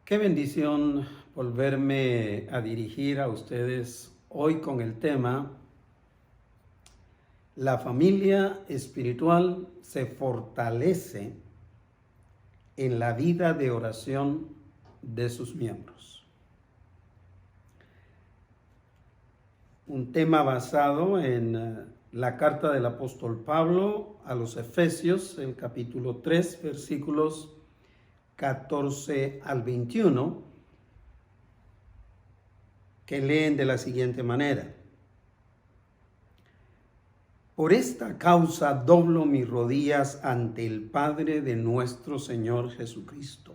Qué bendición volverme a dirigir a ustedes hoy con el tema: la familia espiritual se fortalece en la vida de oración de sus miembros. Un tema basado en la carta del apóstol Pablo a los Efesios, el capítulo 3, versículos 14 al 21, que leen de la siguiente manera: Por esta causa doblo mis rodillas ante el Padre de nuestro Señor Jesucristo,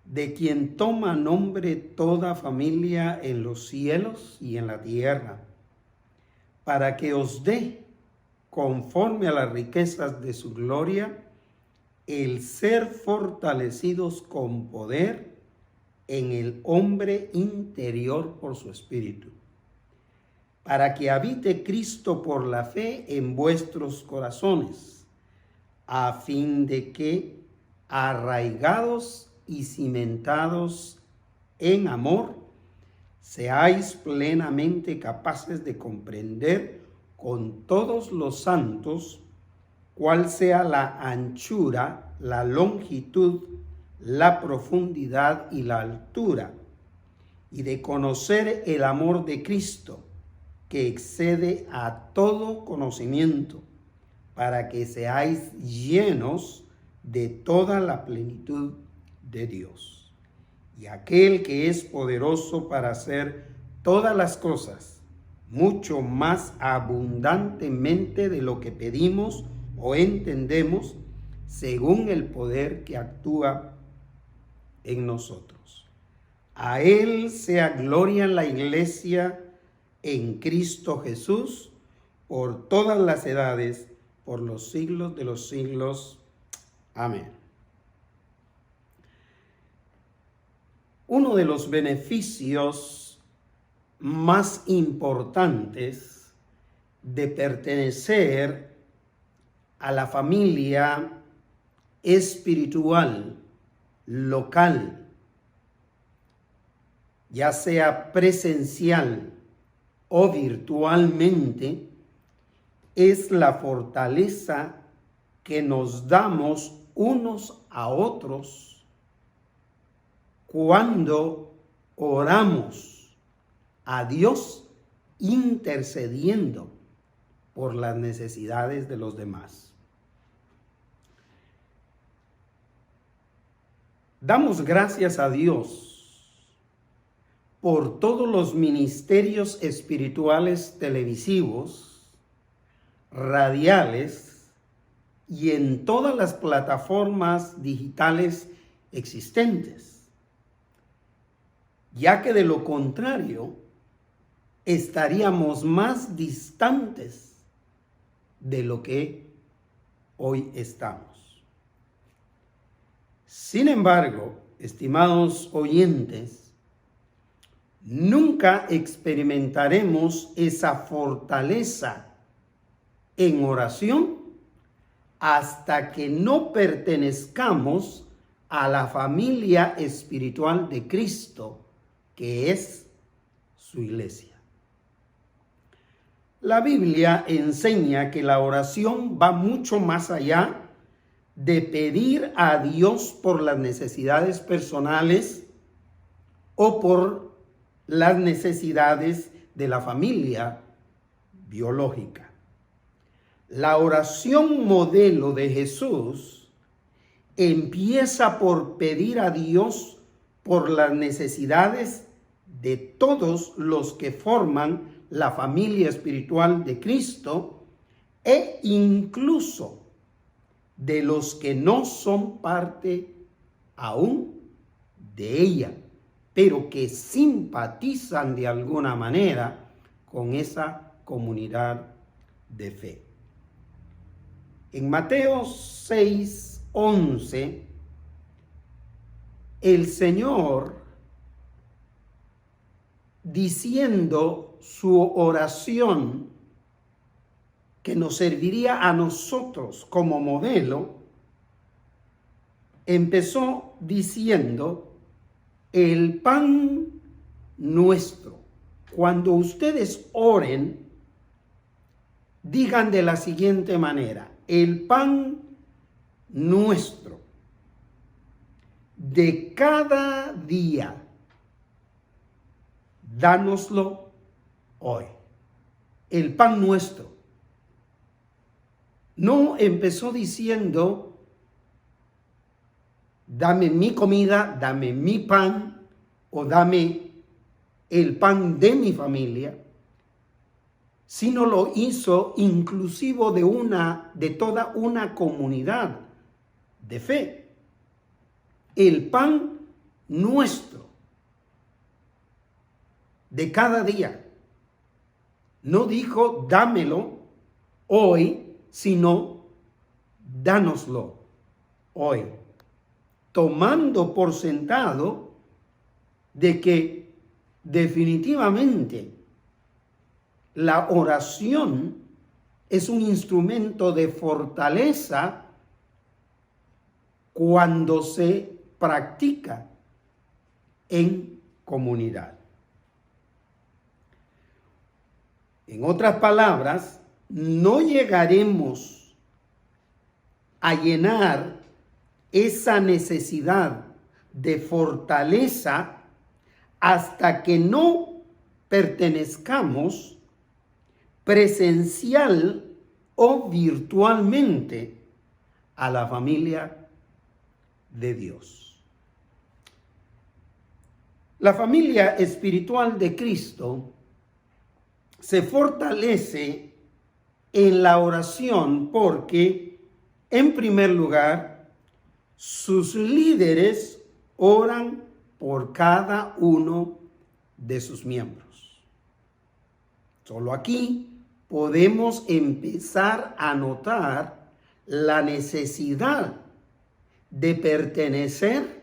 de quien toma nombre toda familia en los cielos y en la tierra, para que os dé, conforme a las riquezas de su gloria, el ser fortalecidos con poder en el hombre interior por su espíritu, para que habite Cristo por la fe en vuestros corazones, a fin de que, arraigados y cimentados en amor, seáis plenamente capaces de comprender con todos los santos cuál sea la anchura, la longitud, la profundidad y la altura, y de conocer el amor de Cristo, que excede a todo conocimiento, para que seáis llenos de toda la plenitud de Dios. Y aquel que es poderoso para hacer todas las cosas, mucho más abundantemente de lo que pedimos o entendemos, según el poder que actúa en nosotros. A Él sea gloria en la Iglesia, en Cristo Jesús, por todas las edades, por los siglos de los siglos. Amén. Uno de los beneficios más importantes de pertenecer a la familia espiritual local, ya sea presencial o virtualmente, es la fortaleza que nos damos unos a otros cuando oramos a Dios intercediendo por las necesidades de los demás. Damos gracias a Dios por todos los ministerios espirituales televisivos, radiales y en todas las plataformas digitales existentes, ya que de lo contrario estaríamos más distantes de lo que hoy estamos. Sin embargo, estimados oyentes, nunca experimentaremos esa fortaleza en oración hasta que no pertenezcamos a la familia espiritual de Cristo, que es su iglesia. La Biblia enseña que la oración va mucho más allá de pedir a Dios por las necesidades personales o por las necesidades de la familia biológica. La oración modelo de Jesús empieza por pedir a Dios por las necesidades de todos los que forman la familia espiritual de Cristo e incluso de los que no son parte aún de ella, pero que simpatizan de alguna manera con esa comunidad de fe. En Mateo 6:11, el Señor, diciendo su oración que nos serviría a nosotros como modelo, empezó diciendo: el pan nuestro. Cuando ustedes oren, digan de la siguiente manera: el pan nuestro de cada día, dánoslo hoy. El pan nuestro. No empezó diciendo: dame mi comida, dame mi pan, o dame el pan de mi familia, sino lo hizo inclusivo de toda una comunidad de fe. El pan nuestro de cada día. No dijo dámelo hoy, sino dánoslo hoy, tomando por sentado de que definitivamente la oración es un instrumento de fortaleza cuando se practica en comunidad. En otras palabras, no llegaremos a llenar esa necesidad de fortaleza hasta que no pertenezcamos presencial o virtualmente a la familia de Dios. La familia espiritual de Cristo se fortalece en la oración porque, en primer lugar, sus líderes oran por cada uno de sus miembros. Solo aquí podemos empezar a notar la necesidad de pertenecer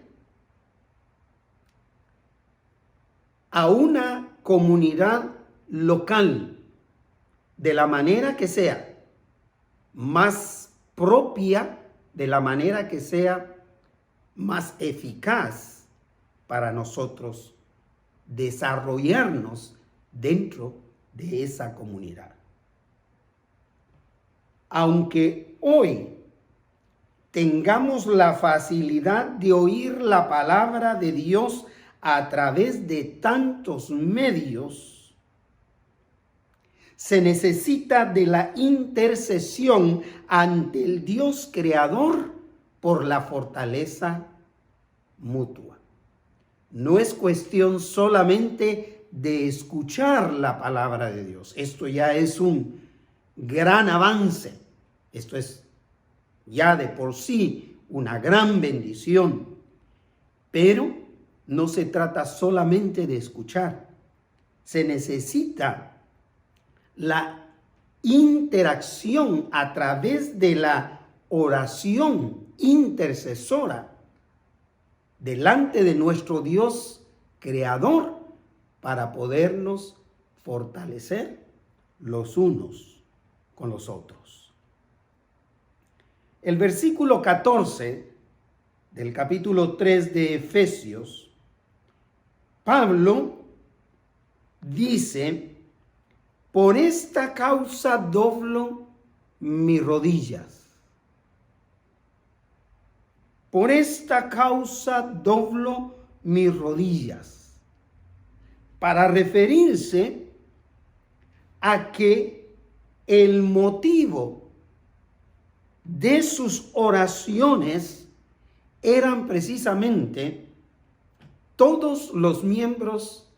a una comunidad local, de la manera que sea, más propia, de la manera que sea más eficaz para nosotros desarrollarnos dentro de esa comunidad. Aunque hoy tengamos la facilidad de oír la palabra de Dios a través de tantos medios, se necesita de la intercesión ante el Dios creador por la fortaleza mutua. No es cuestión solamente de escuchar la palabra de Dios. Esto ya es un gran avance. Esto es ya de por sí una gran bendición. Pero no se trata solamente de escuchar. Se necesita la interacción a través de la oración intercesora delante de nuestro Dios creador para podernos fortalecer los unos con los otros. El versículo 14 del capítulo 3 de Efesios, Pablo dice: por esta causa doblo mis rodillas. Por esta causa doblo mis rodillas. Para referirse a que el motivo de sus oraciones eran precisamente todos los miembros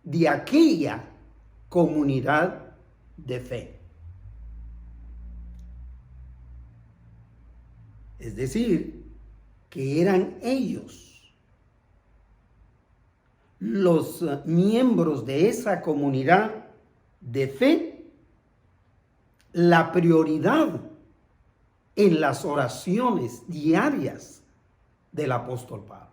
de aquella comunidad de fe. Es decir, que eran ellos, los miembros de esa comunidad de fe, la prioridad en las oraciones diarias del apóstol Pablo.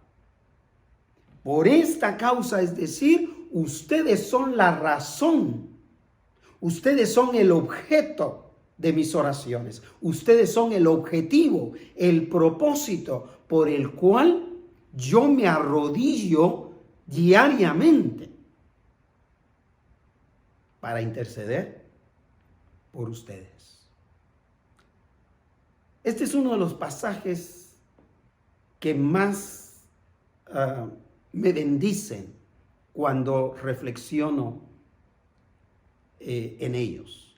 Por esta causa, es decir, ustedes son la razón, ustedes son el objeto de mis oraciones, ustedes son el objetivo, el propósito por el cual yo me arrodillo diariamente para interceder por ustedes. Este es uno de los pasajes que más me bendicen cuando reflexiono en ellos,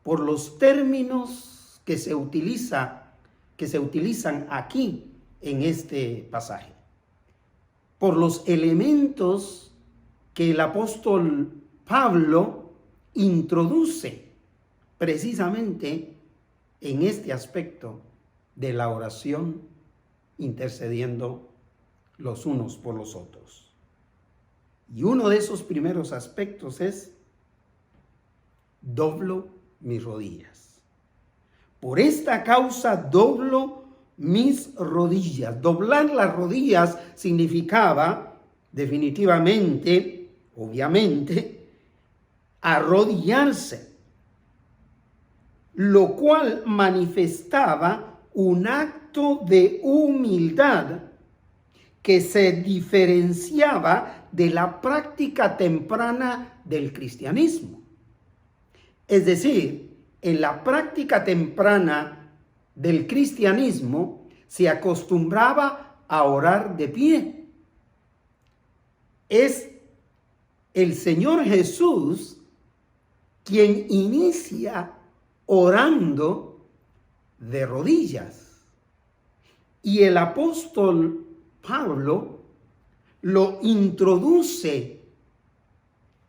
por los términos que se utilizan aquí en este pasaje, por los elementos que el apóstol Pablo introduce precisamente en este aspecto de la oración, intercediendo los unos por los otros. Y uno de esos primeros aspectos es: doblo mis rodillas. Por esta causa doblo mis rodillas. Doblar las rodillas significaba definitivamente, obviamente, arrodillarse, lo cual manifestaba un acto de humildad que se diferenciaba de la práctica temprana del cristianismo. Es decir, en la práctica temprana del cristianismo se acostumbraba a orar de pie. Es el Señor Jesús quien inicia orando de rodillas. Y el apóstol Pablo lo introduce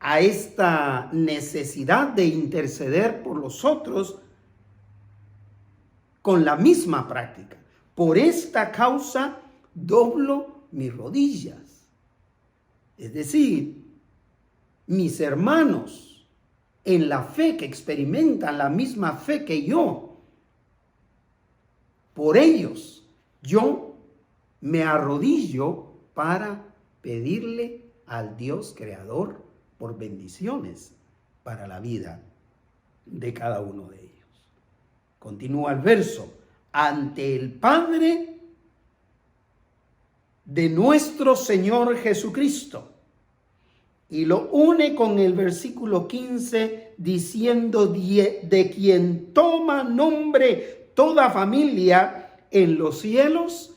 a esta necesidad de interceder por los otros con la misma práctica. Por esta causa doblo mis rodillas. Es decir, mis hermanos en la fe que experimentan la misma fe que yo, por ellos yo me arrodillo para pedirle al Dios creador por bendiciones para la vida de cada uno de ellos. Continúa el verso: ante el Padre de nuestro Señor Jesucristo. Y lo une con el versículo 15 diciendo: de quien toma nombre toda familia en los cielos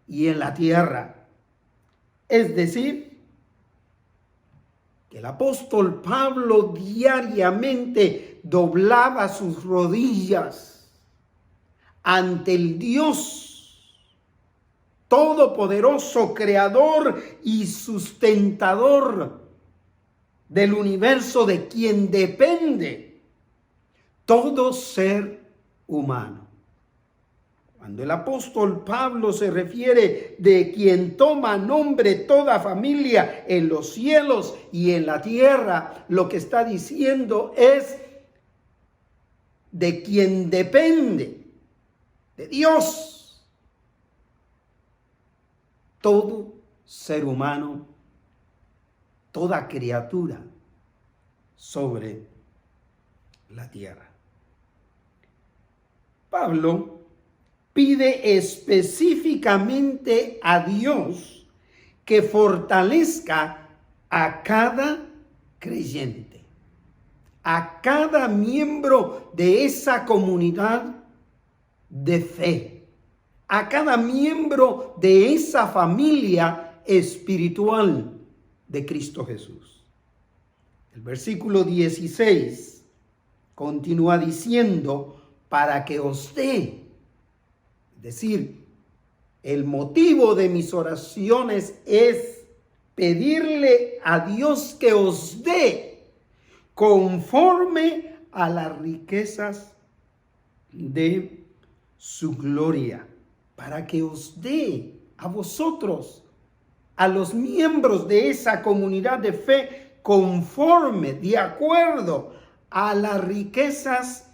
y en la tierra. Es decir, que el apóstol Pablo diariamente doblaba sus rodillas ante el Dios todopoderoso, creador y sustentador del universo, de quien depende todo ser humano. Cuando el apóstol Pablo se refiere de quien toma nombre toda familia en los cielos y en la tierra, lo que está diciendo es de quien depende, de Dios, todo ser humano, toda criatura sobre la tierra. Pablo pide específicamente a Dios que fortalezca a cada creyente, a cada miembro de esa comunidad de fe, a cada miembro de esa familia espiritual de Cristo Jesús. El versículo 16 continúa diciendo: para que os dé. Es decir, el motivo de mis oraciones es pedirle a Dios que os dé conforme a las riquezas de su gloria, para que os dé a vosotros, a los miembros de esa comunidad de fe, conforme, de acuerdo a las riquezas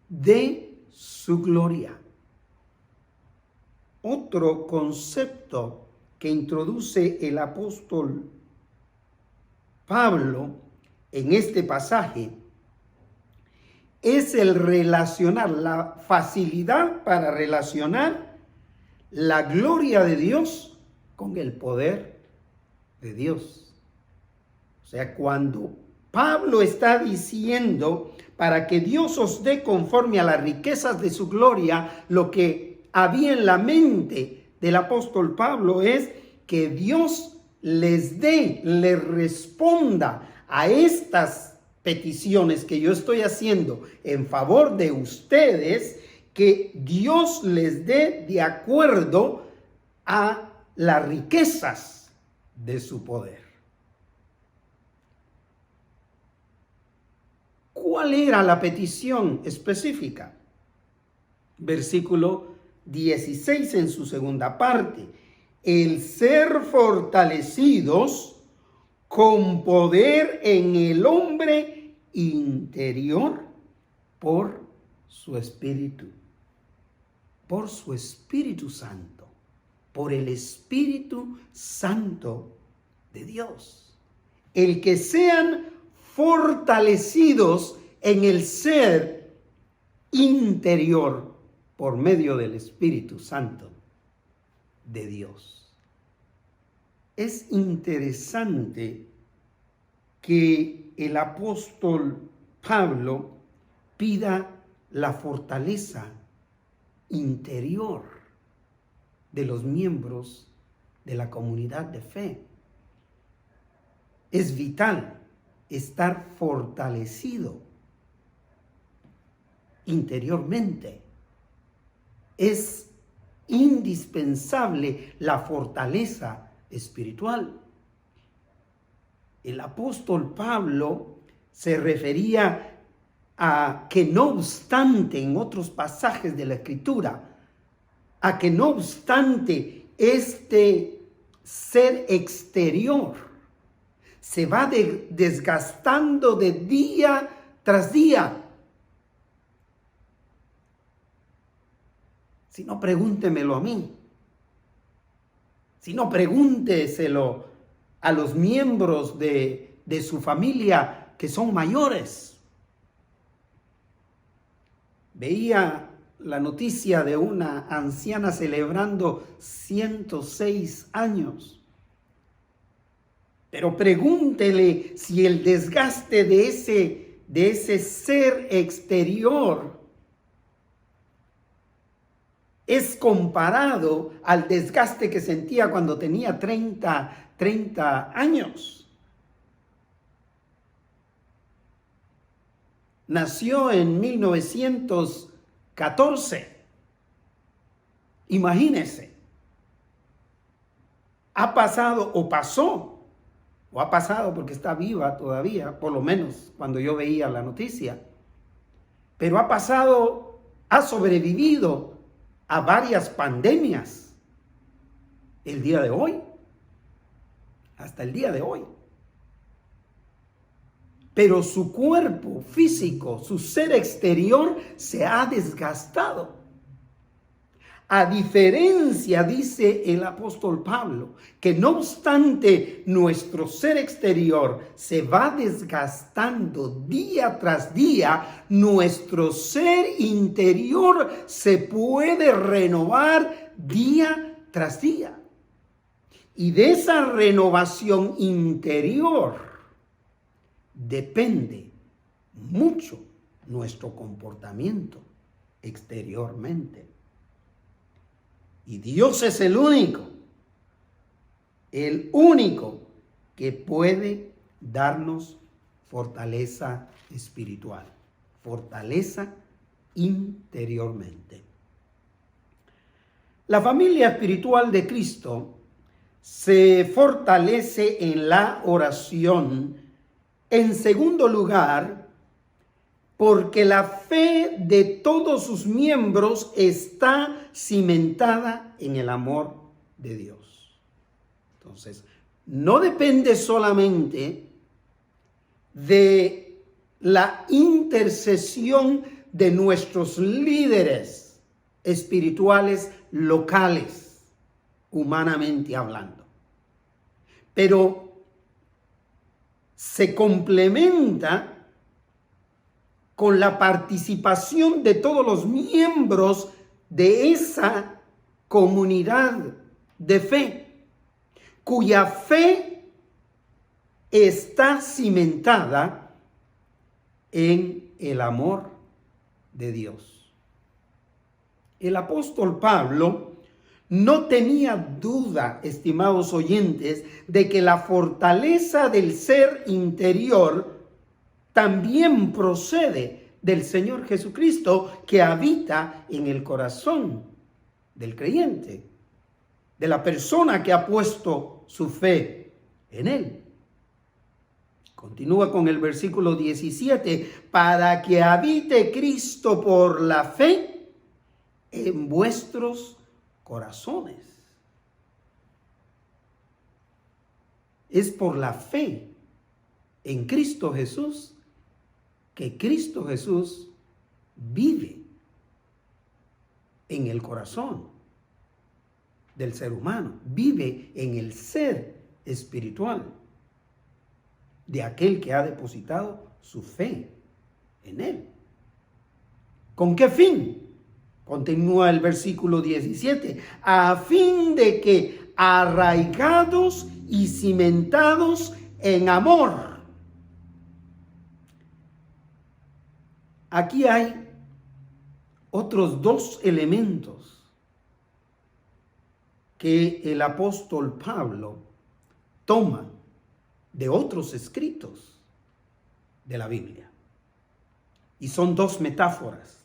de su gloria. Otro concepto que introduce el apóstol Pablo en este pasaje es el relacionar, la facilidad para relacionar la gloria de Dios con el poder de Dios. O sea, cuando Pablo está diciendo, para que Dios os dé conforme a las riquezas de su gloria, lo que había en la mente del apóstol Pablo es que Dios les responda a estas peticiones que yo estoy haciendo en favor de ustedes, que Dios les dé de acuerdo a las riquezas de su poder. ¿Cuál era la petición específica? Versículo 16 en su segunda parte. El ser fortalecidos con poder en el hombre interior por su Espíritu Santo, por el Espíritu Santo de Dios. El que sean fortalecidos en el ser interior por medio del Espíritu Santo de Dios. Es interesante que el apóstol Pablo pida la fortaleza interior de los miembros de la comunidad de fe. Es vital estar fortalecido interiormente. Es indispensable la fortaleza espiritual. El apóstol Pablo se refería a que no obstante, en otros pasajes de la Escritura, a que no obstante este ser exterior se va desgastando de día tras día. Si no, pregúntemelo a mí. Si no, pregúnteselo a los miembros de su familia que son mayores. Veía la noticia de una anciana celebrando 106 años. Pero pregúntele si el desgaste de ese ser exterior es comparado al desgaste que sentía cuando tenía 30 años. Nació en 1914. Imagínese. Ha pasado porque está viva todavía, por lo menos cuando yo veía la noticia. Pero ha sobrevivido a varias pandemias el día de hoy, hasta el día de hoy. Pero su cuerpo físico, su ser exterior se ha desgastado. A diferencia, dice el apóstol Pablo, que no obstante nuestro ser exterior se va desgastando día tras día, nuestro ser interior se puede renovar día tras día. Y de esa renovación interior depende mucho nuestro comportamiento exteriormente. Y Dios es el único que puede darnos fortaleza espiritual, fortaleza interiormente. La familia espiritual de Cristo se fortalece en la oración, en segundo lugar, porque la fe de todos sus miembros está cimentada en el amor de Dios. Entonces, no depende solamente de la intercesión de nuestros líderes espirituales locales, humanamente hablando, pero se complementa con la participación de todos los miembros de esa comunidad de fe. cuya fe está cimentada en el amor de Dios. El apóstol Pablo no tenía duda, estimados oyentes, de que la fortaleza del ser interior también procede del Señor Jesucristo, que habita en el corazón del creyente, de la persona que ha puesto su fe en Él. Continúa con el versículo 17, para que habite Cristo por la fe en vuestros corazones. Es por la fe en Cristo Jesús que Cristo Jesús vive en el corazón del ser humano, vive en el ser espiritual de aquel que ha depositado su fe en Él. ¿Con qué fin? Continúa el versículo 17, a fin de que arraigados y cimentados en amor. Aquí hay otros dos elementos que el apóstol Pablo toma de otros escritos de la Biblia. Y son dos metáforas.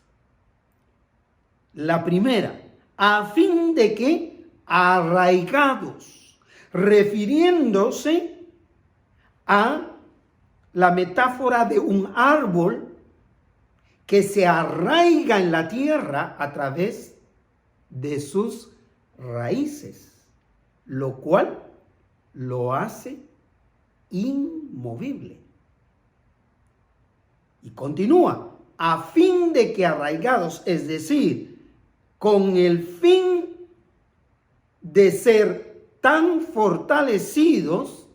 La primera, a fin de que arraigados, refiriéndose a la metáfora de un árbol que se arraiga en la tierra a través de sus raíces, lo cual lo hace inmovible. Y continúa, a fin de que arraigados, es decir, con el fin de ser tan fortalecidos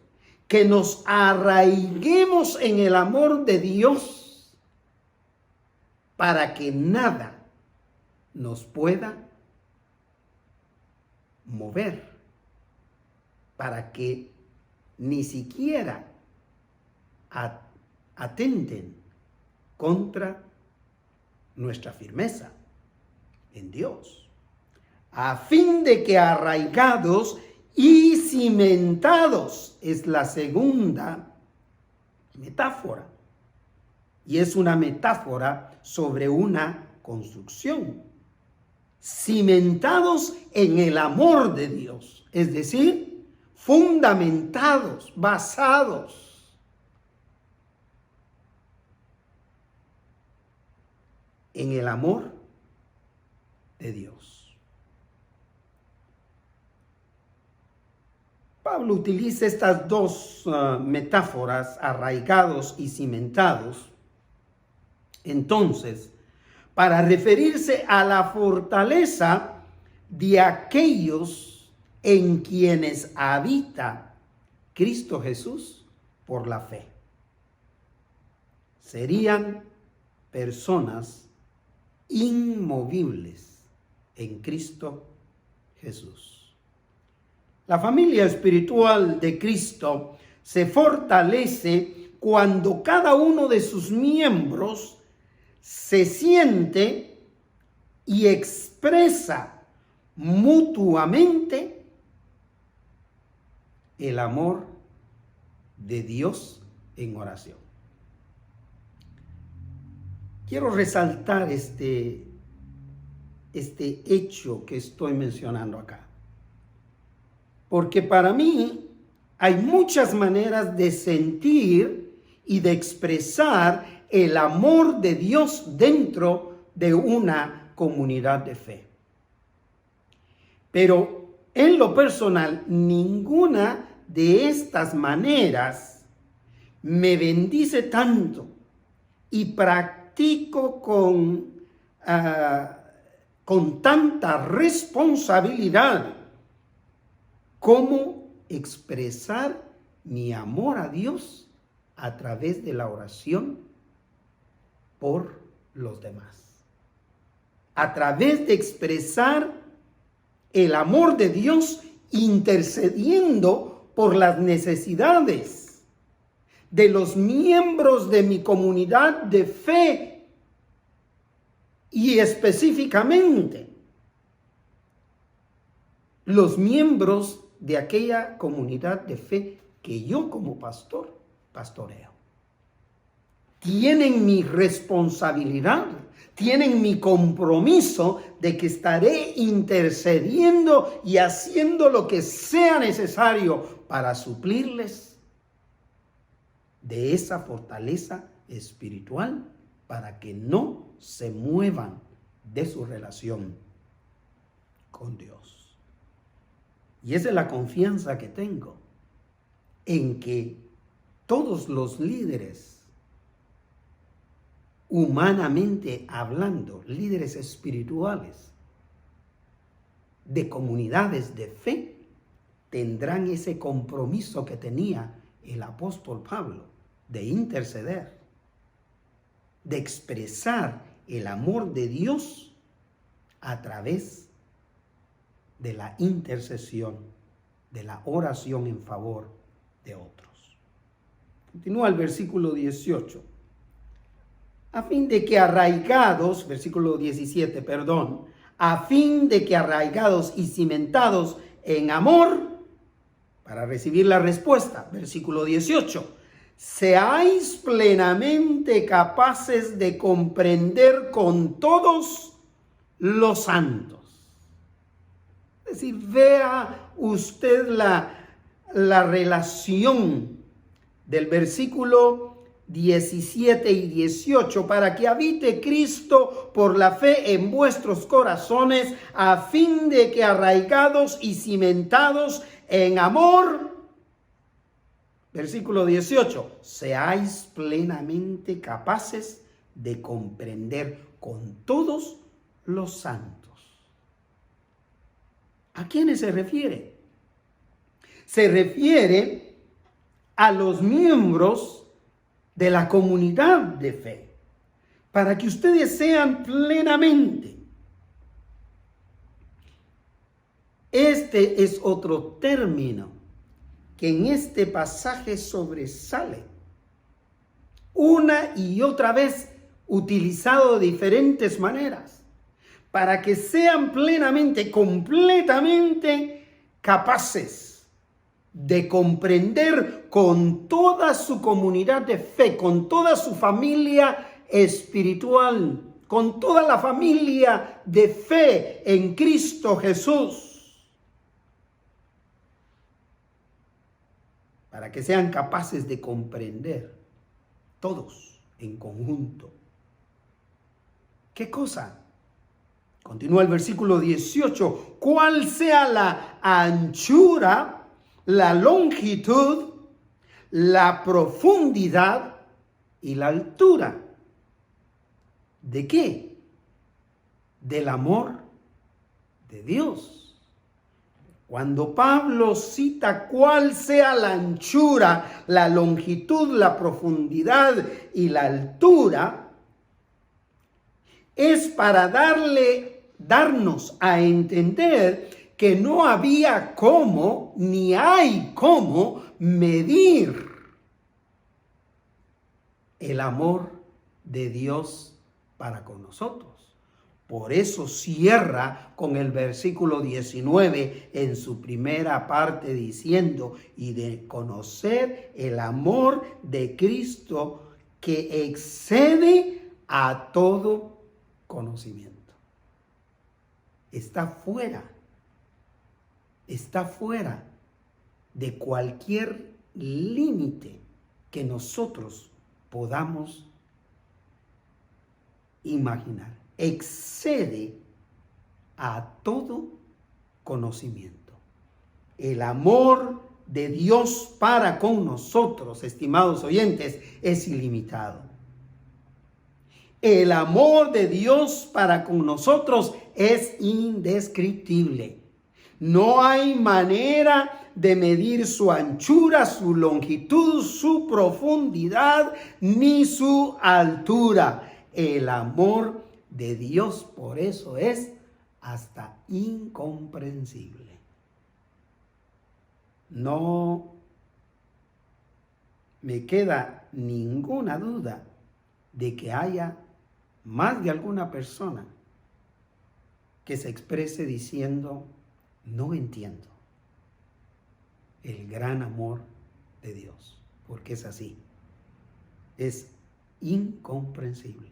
que nos arraiguemos en el amor de Dios para que nada nos pueda mover, para que ni siquiera atenten contra nuestra firmeza en Dios, a fin de que arraigados y cimentados, es la segunda metáfora, y es una metáfora sobre una construcción, cimentados en el amor de Dios, es decir, fundamentados, basados en el amor de Dios. Pablo utiliza estas dos metáforas, arraigados y cimentados, entonces, para referirse a la fortaleza de aquellos en quienes habita Cristo Jesús por la fe. Serían personas inmovibles en Cristo Jesús. La familia espiritual de Cristo se fortalece cuando cada uno de sus miembros se siente y expresa mutuamente el amor de Dios en oración. Quiero resaltar este hecho que estoy mencionando acá, porque para mí hay muchas maneras de sentir y de expresar el amor de Dios dentro de una comunidad de fe. Pero en lo personal, ninguna de estas maneras me bendice tanto y practico con tanta responsabilidad como expresar mi amor a Dios a través de la oración por los demás. A través de expresar el amor de Dios intercediendo por las necesidades de los miembros de mi comunidad de fe y específicamente los miembros de aquella comunidad de fe que yo como pastor pastoreo. Tienen mi responsabilidad, tienen mi compromiso de que estaré intercediendo y haciendo lo que sea necesario para suplirles de esa fortaleza espiritual para que no se muevan de su relación con Dios. Y esa es la confianza que tengo en que todos los líderes, humanamente hablando, líderes espirituales de comunidades de fe, tendrán ese compromiso que tenía el apóstol Pablo de interceder, de expresar el amor de Dios a través de la intercesión, de la oración en favor de otros. Continúa el versículo 18. A fin de que arraigados, versículo 17, perdón, a fin de que arraigados y cimentados en amor, para recibir la respuesta, versículo 18, seáis plenamente capaces de comprender con todos los santos. Es decir, vea usted la relación del versículo 17 y 18, para que habite Cristo por la fe en vuestros corazones, a fin de que arraigados y cimentados en amor, versículo 18, seáis plenamente capaces de comprender con todos los santos. ¿A quiénes se refiere? Se refiere a los miembros de la comunidad de fe, para que ustedes sean plenamente. Este es otro término que en este pasaje sobresale, una y otra vez utilizado de diferentes maneras, para que sean plenamente, completamente capaces de comprender con toda su comunidad de fe, con toda su familia espiritual, con toda la familia de fe en Cristo Jesús, para que sean capaces de comprender todos en conjunto. ¿Qué cosa? Continúa el versículo 18. ¿Cuál sea la anchura, la longitud, la profundidad y la altura? ¿De qué? Del amor de Dios. Cuando Pablo cita cuál sea la anchura, la longitud, la profundidad y la altura, es para darnos a entender que no había cómo, ni hay cómo medir el amor de Dios para con nosotros. Por eso cierra con el versículo 19 en su primera parte diciendo, y de conocer el amor de Cristo que excede a todo conocimiento. Está fuera de cualquier límite que nosotros podamos imaginar. Excede a todo conocimiento. El amor de Dios para con nosotros, estimados oyentes, es ilimitado. El amor de Dios para con nosotros es indescriptible. No hay manera de medir su anchura, su longitud, su profundidad, ni su altura. El amor de Dios por eso es hasta incomprensible. no me queda ninguna duda de que haya más de alguna persona que se exprese diciendo, no entiendo el gran amor de Dios, porque es así, es incomprensible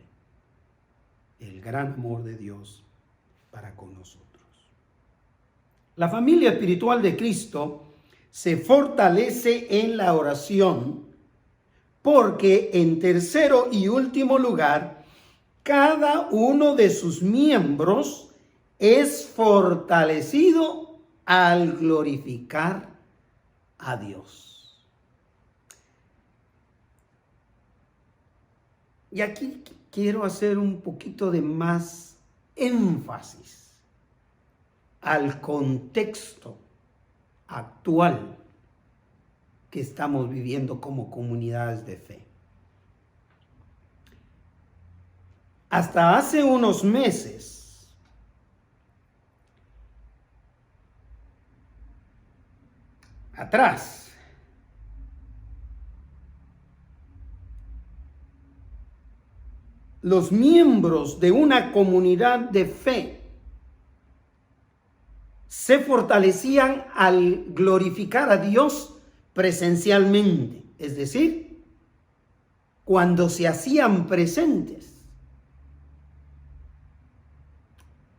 el gran amor de Dios para con nosotros. La familia espiritual de Cristo se fortalece en la oración porque, en tercero y último lugar, cada uno de sus miembros es fortalecido al glorificar a Dios. Y aquí quiero hacer un poquito de más énfasis al contexto actual que estamos viviendo como comunidades de fe. Hasta hace unos meses, atrás, los miembros de una comunidad de fe se fortalecían al glorificar a Dios presencialmente, es decir, cuando se hacían presentes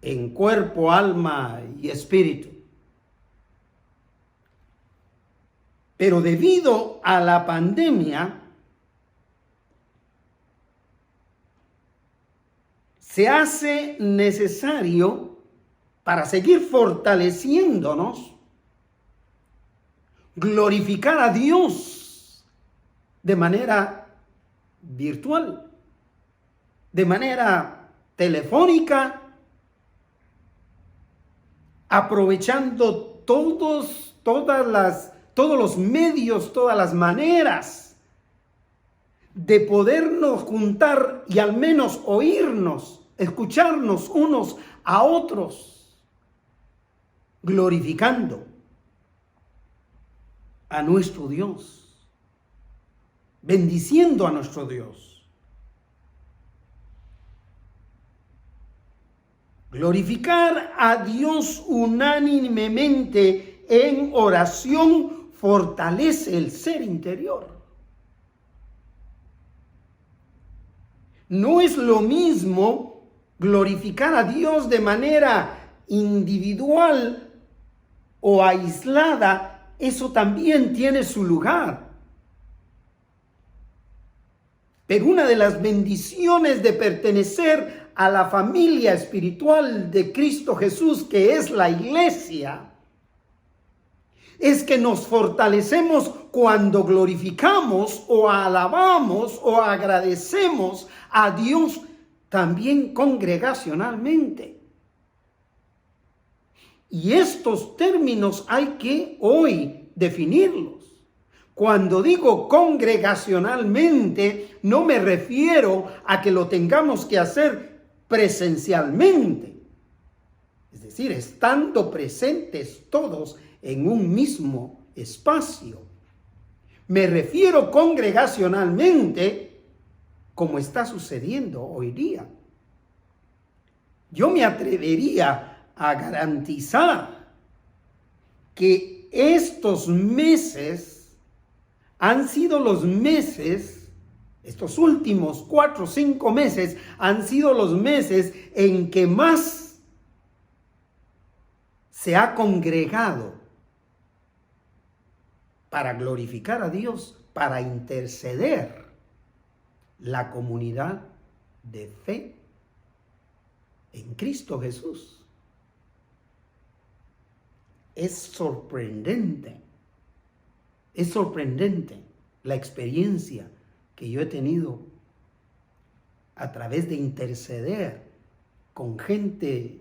en cuerpo, alma y espíritu. Pero debido a la pandemia, se hace necesario, para seguir fortaleciéndonos, glorificar a Dios de manera virtual, de manera telefónica, aprovechando todos los medios, todas las maneras de podernos juntar y al menos oírnos, escucharnos unos a otros, glorificando a nuestro Dios, bendiciendo a nuestro Dios. Glorificar a Dios unánimemente en oración fortalece el ser interior. No es lo mismo glorificar a Dios de manera individual o aislada. Eso también tiene su lugar. Pero una de las bendiciones de pertenecer a la familia espiritual de Cristo Jesús, que es la iglesia, es que nos fortalecemos cuando glorificamos o alabamos o agradecemos a Dios también congregacionalmente. Y estos términos hay que hoy definirlos. Cuando digo congregacionalmente, no me refiero a que lo tengamos que hacer presencialmente. Es decir, estando presentes todos en un mismo espacio. Me refiero congregacionalmente como está sucediendo hoy día. Yo me atrevería a garantizar que estos meses han sido los meses, estos últimos 4 o 5 meses han sido los meses en que más se ha congregado para glorificar a Dios, para interceder la comunidad de fe en Cristo Jesús. Es sorprendente la experiencia que yo he tenido a través de interceder con gente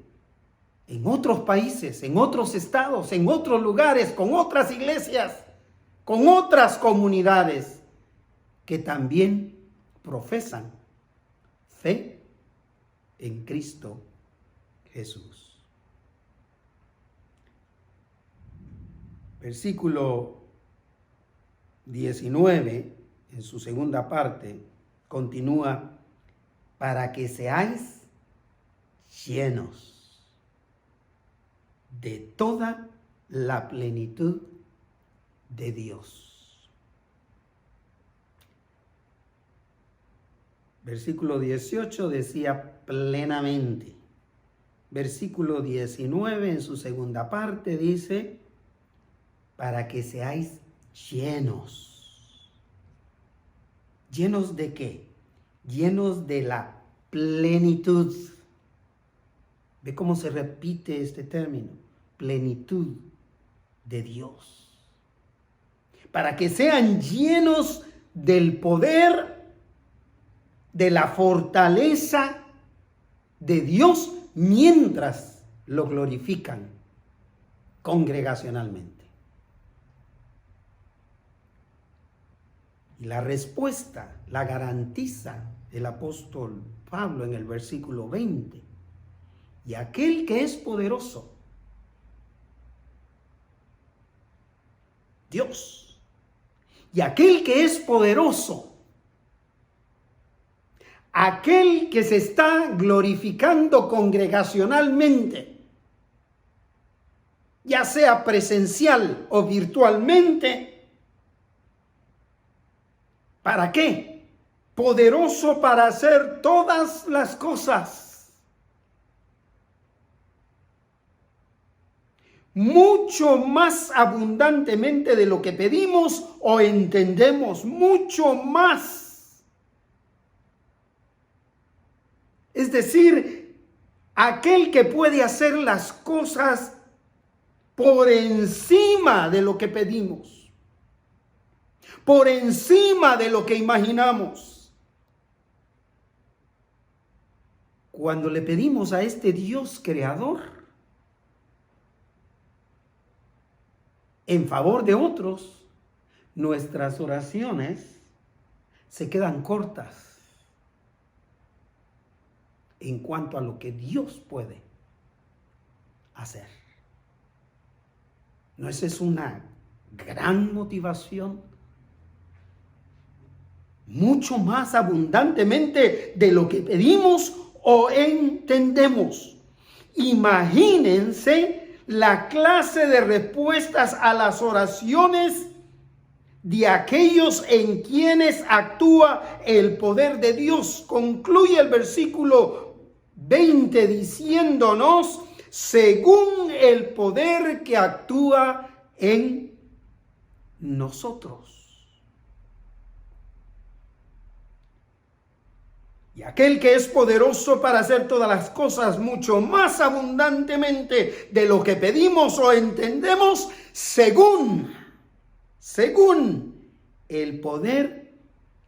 en otros países, en otros estados, en otros lugares, con otras iglesias, con otras comunidades que también profesan fe en Cristo Jesús. Versículo 19, en su segunda parte, continúa, para que seáis llenos de toda la plenitud de Dios. Versículo 18 decía plenamente. Versículo 19 en su segunda parte dice, para que seáis llenos. ¿Llenos de qué? Llenos de la plenitud. ¿Ve cómo se repite este término? Plenitud de Dios. Para que sean llenos del poder, de la fortaleza de Dios mientras lo glorifican congregacionalmente. Y la respuesta la garantiza el apóstol Pablo en el versículo 20. Y aquel que es poderoso, Dios, y aquel que es poderoso, aquel que se está glorificando congregacionalmente, ya sea presencial o virtualmente, ¿para qué? Poderoso para hacer todas las cosas, mucho más abundantemente de lo que pedimos o entendemos, mucho más. Es decir, aquel que puede hacer las cosas por encima de lo que pedimos, por encima de lo que imaginamos. Cuando le pedimos a este Dios creador en favor de otros, nuestras oraciones se quedan cortas en cuanto a lo que Dios puede hacer. ¿No esa es una gran motivación? Mucho más abundantemente de lo que pedimos o entendemos. Imagínense la clase de respuestas a las oraciones de aquellos en quienes actúa el poder de Dios. Concluye el versículo 20 diciéndonos, según el poder que actúa en nosotros. Y aquel que es poderoso para hacer todas las cosas mucho más abundantemente de lo que pedimos o entendemos, según el poder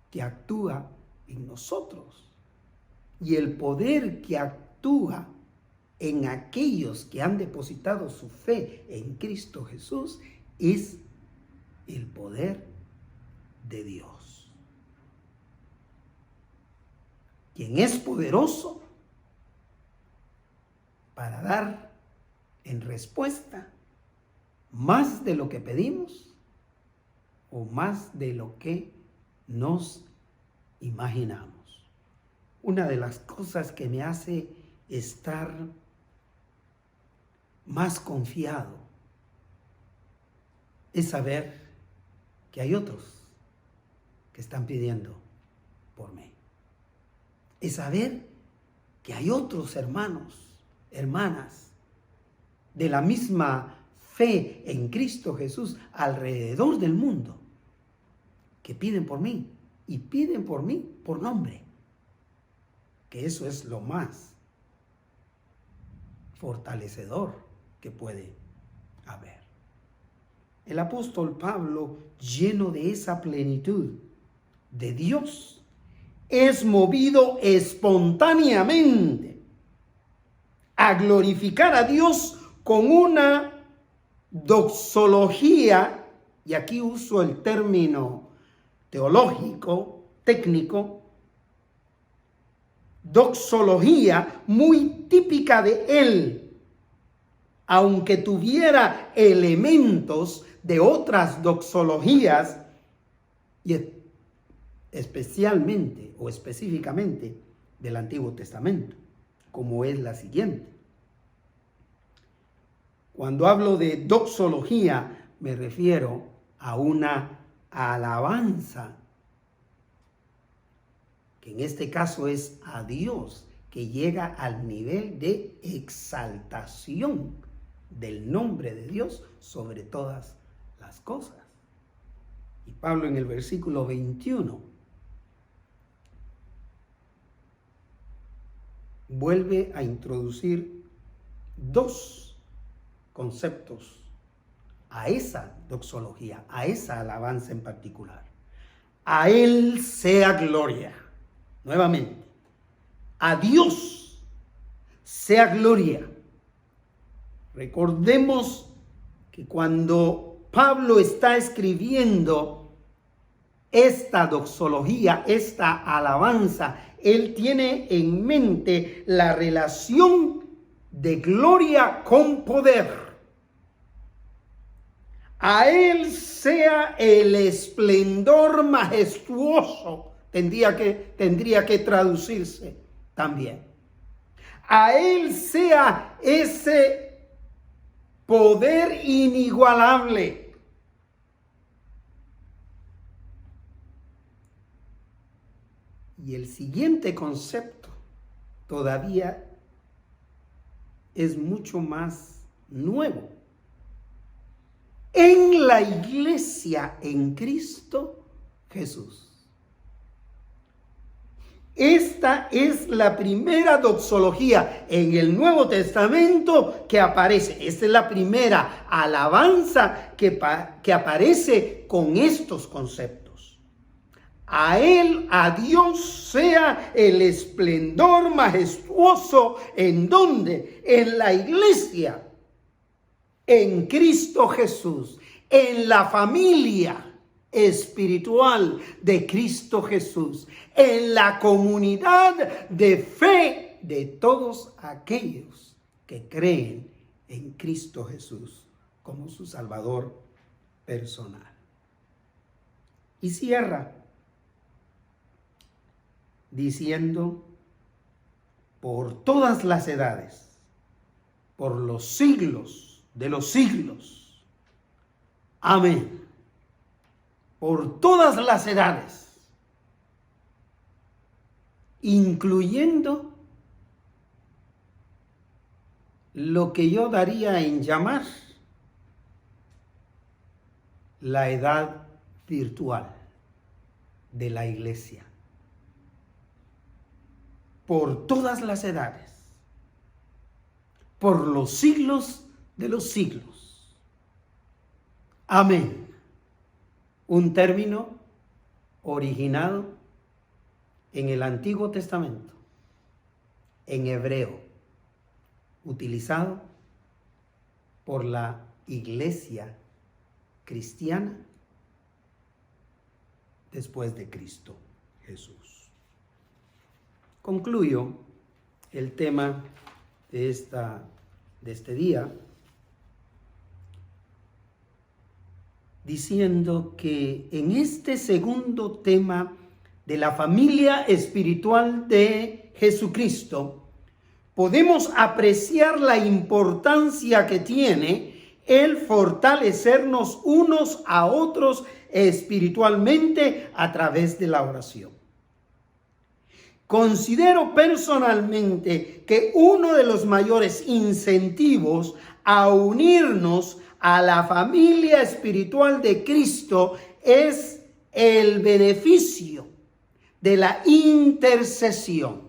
que actúa en nosotros. Y el poder que actúa en aquellos que han depositado su fe en Cristo Jesús es el poder de Dios. Quien es poderoso para dar en respuesta más de lo que pedimos o más de lo que nos imaginamos. Una de las cosas que me hace estar más confiado es saber que hay otros que están pidiendo por mí. Es saber que hay otros hermanos, hermanas, de la misma fe en Cristo Jesús alrededor del mundo, que piden por mí y piden por mí por nombre, que eso es lo más fortalecedor que puede haber. El apóstol Pablo, lleno de esa plenitud de Dios, es movido espontáneamente a glorificar a Dios con una doxología, y aquí uso el término teológico, técnico, doxología muy típica de él, aunque tuviera elementos de otras doxologías y especialmente o específicamente del Antiguo Testamento, como es la siguiente. Cuando hablo de doxología, me refiero a una alabanza, que en este caso es a Dios, que llega al nivel de exaltación del nombre de Dios sobre todas las cosas. Y Pablo en el versículo 21 vuelve a introducir dos conceptos a esa doxología, a esa alabanza en particular. A Él sea gloria. Nuevamente, a Dios sea gloria. Recordemos que cuando Pablo está escribiendo esta doxología, esta alabanza, él tiene en mente la relación de gloria con poder. A Él sea el esplendor majestuoso, tendría que traducirse también. A Él sea ese poder inigualable. Y el siguiente concepto todavía es mucho más nuevo. En la iglesia en Cristo Jesús. Esta es la primera doxología en el Nuevo Testamento que aparece. Esta es la primera alabanza que aparece con estos conceptos. A Él, a Dios sea el esplendor majestuoso. ¿En dónde? En la iglesia. En Cristo Jesús, en la familia espiritual de Cristo Jesús, en la comunidad de fe de todos aquellos que creen en Cristo Jesús como su Salvador personal. Y cierra diciendo, por todas las edades, por los siglos de los siglos. Amén. Por todas las edades, incluyendo lo que yo daría en llamar la edad virtual de la iglesia. Por todas las edades, por los siglos de los siglos. Amén. Un término originado en el Antiguo Testamento, en hebreo, utilizado por la iglesia cristiana después de Cristo Jesús. Concluyo el tema de este día diciendo que en este segundo tema de la familia espiritual de Jesucristo, podemos apreciar la importancia que tiene el fortalecernos unos a otros espiritualmente a través de la oración. Considero personalmente que uno de los mayores incentivos a unirnos a la familia espiritual de Cristo es el beneficio de la intercesión,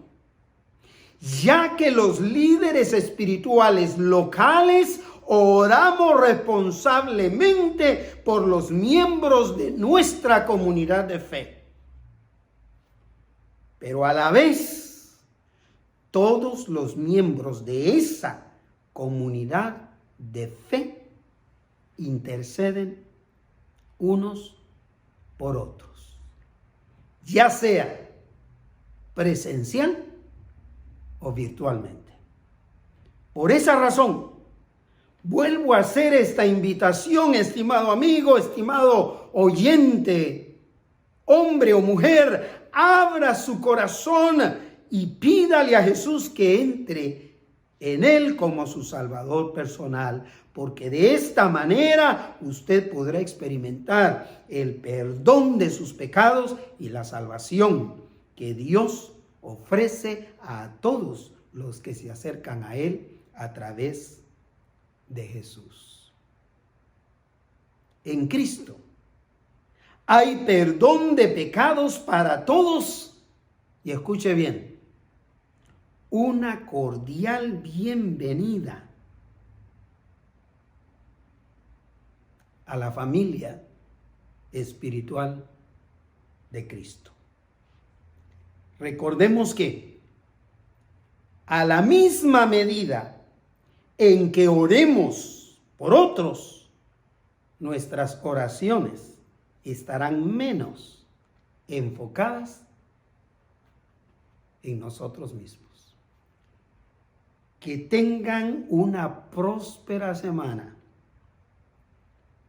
ya que los líderes espirituales locales oramos responsablemente por los miembros de nuestra comunidad de fe. Pero a la vez, todos los miembros de esa comunidad de fe interceden unos por otros, ya sea presencial o virtualmente. Por esa razón, Vuelvo a hacer esta invitación, estimado amigo, estimado oyente, hombre o mujer, abra su corazón y pídale a Jesús que entre en él como su Salvador personal, porque de esta manera usted podrá experimentar el perdón de sus pecados y la salvación que Dios ofrece a todos los que se acercan a él a través de Jesús. En Cristo hay perdón de pecados para todos. Y escuche bien, una cordial bienvenida a la familia espiritual de Cristo. Recordemos que a la misma medida en que oremos por otros, nuestras oraciones estarán menos enfocadas en nosotros mismos. Que tengan una próspera semana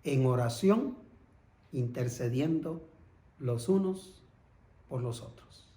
en oración, intercediendo los unos por los otros.